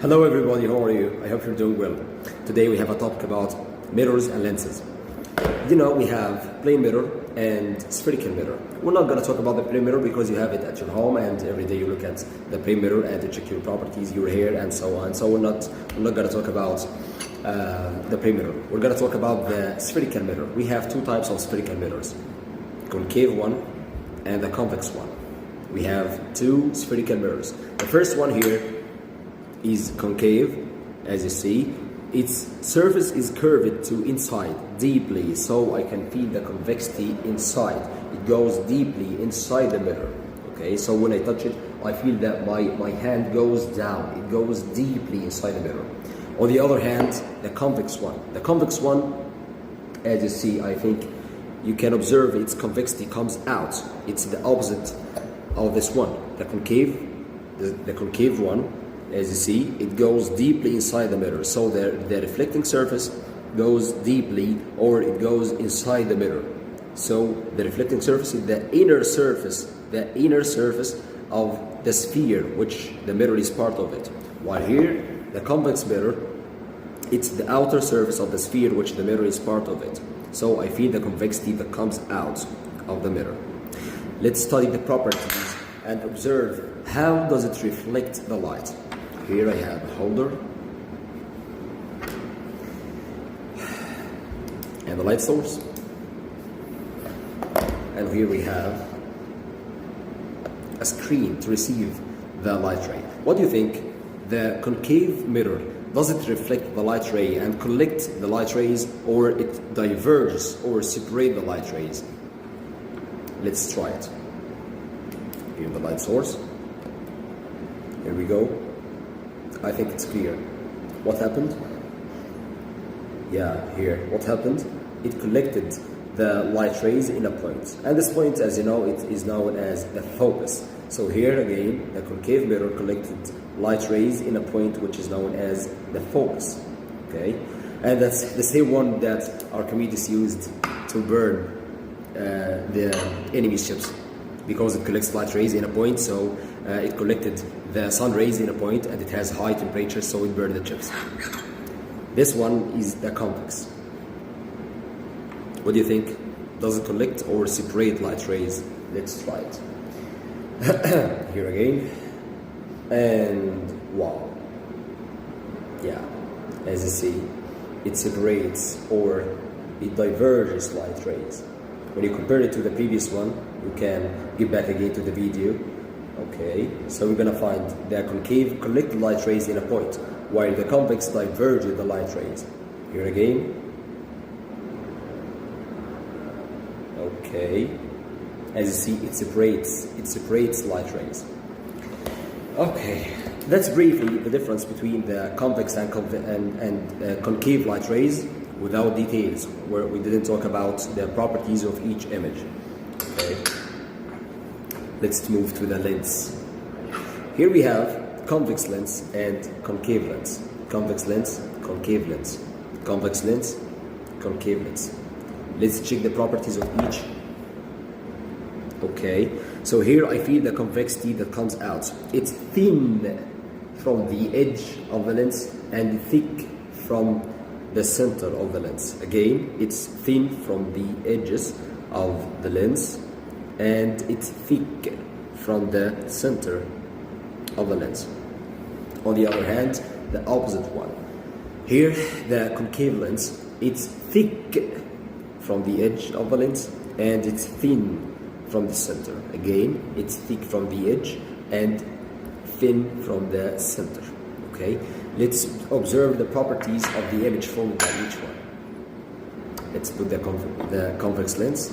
Hello everybody, how are you? I hope you're doing well. Today we have a topic about mirrors and lenses. You know, we have plane mirror and spherical mirror. We're not going to talk about the plane mirror because you have it at your home and every day you look at the plane mirror and to check your properties, your hair and so on. So we're not going to talk about the plane mirror. We're going to talk about the spherical mirror. We have two types of spherical mirrors, concave one and the convex one. We have two spherical mirrors. The first one here is concave, as you see. Its surface is curved to inside deeply, so I can feel the convexity inside. It goes deeply inside the mirror. Okay, so when I touch it, I feel that my hand goes down. It goes deeply inside the mirror. On the other hand, the convex one. The convex one, as you see, I think you can observe its convexity comes out. It's the opposite of this one. The concave one, as you see, it goes deeply inside the mirror. So the reflecting surface goes deeply, or it goes inside the mirror. So the reflecting surface is the inner surface of the sphere, which the mirror is part of it. While here, the convex mirror, it's the outer surface of the sphere, which the mirror is part of it. So I feel the convexity that comes out of the mirror. Let's study the properties and observe how does it reflect the light. Here I have a holder and the light source, and here we have a screen to receive the light ray. What do you think? The concave mirror, does it reflect the light ray and collect the light rays, or it diverges or separate the light rays? Let's try it. Here the light source. Here we go. I think it's clear. What happened? Yeah, here. What happened? It collected the light rays in a point. And this point, as you know, it is known as the focus. So here again, the concave mirror collected light rays in a point which is known as the focus. Okay? And that's the same one that Archimedes used to burn the enemy ships, because it collects light rays in a point, so it collected the sun rays in a point and it has high temperature, so it burned the chips. This one is the convex. What do you think? Does it collect or separate light rays? Let's try it. Here again. And wow. Yeah, as you see, it separates or it diverges light rays. When you compare it to the previous one, you can get back again to the video. Okay, so we're gonna find the concave collect light rays in a point, while the convex diverges the light rays. Here again. Okay, as you see, it separates light rays. Okay, that's briefly the difference between the convex and concave light rays, without details, where we didn't talk about the properties of each image. Okay. Let's move to the lens. Here we have convex lens and concave lens. Convex lens, concave lens. Convex lens, concave lens. Let's check the properties of each. Okay, so here I feel the convexity that comes out. It's thin from the edge of the lens and thick from the center of the lens. Again, it's thin from the edges of the lens and it's thick from the center of the lens. On the other hand, the opposite one. Here, the concave lens, it's thick from the edge of the lens and it's thin from the center. Again, it's thick from the edge and thin from the center. Okay, let's observe the properties of the image formed by each one. Let's put the convex lens.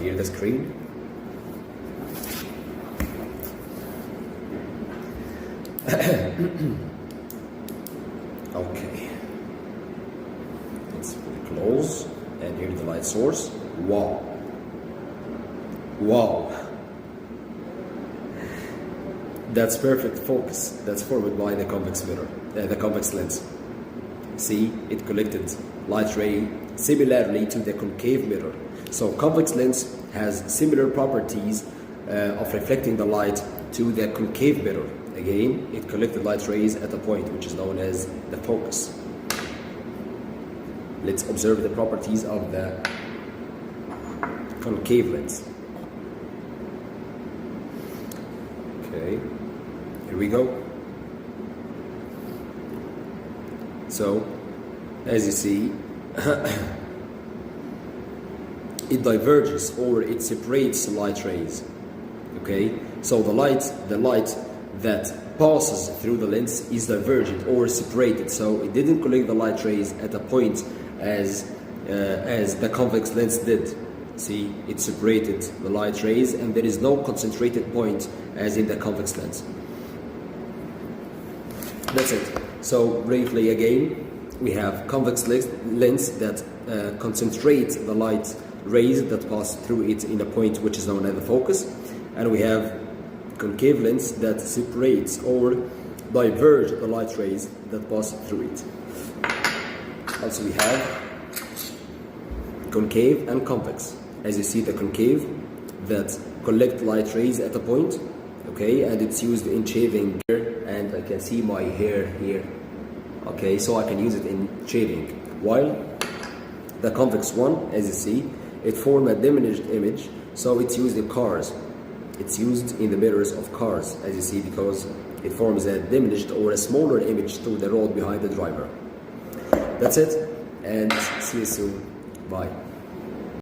Here the screen. Okay. Let's put it close. And here's the light source. Wow. Wow. That's perfect focus. That's formed by the convex mirror, the convex lens. See, it collected light ray similarly to the concave mirror. So convex lens has similar properties of reflecting the light to the concave mirror. Again, it collected light rays at a point which is known as the focus. Let's observe the properties of the concave lens. Okay, here we go. So, as you see, it diverges or it separates light rays. Okay, so the light that passes through the lens is divergent or separated. So it didn't collect the light rays at a point as the convex lens did. See, it separated the light rays, and there is no concentrated point as in the convex lens. That's it. So briefly again, we have convex lens that concentrates the light rays that pass through it in a point which is known as the focus, and we have concave lens that separates or diverge the light rays that pass through it. Also we have concave and convex. As you see, the concave that collect light rays at a point, okay, and it's used in shaving here, and I can see my hair here, okay, so I can use it in shaving. While the convex one, as you see, it forms a diminished image, so it's used in cars. It's used in the mirrors of cars, as you see, because it forms a diminished or a smaller image to the road behind the driver. That's it, and see you soon. Bye.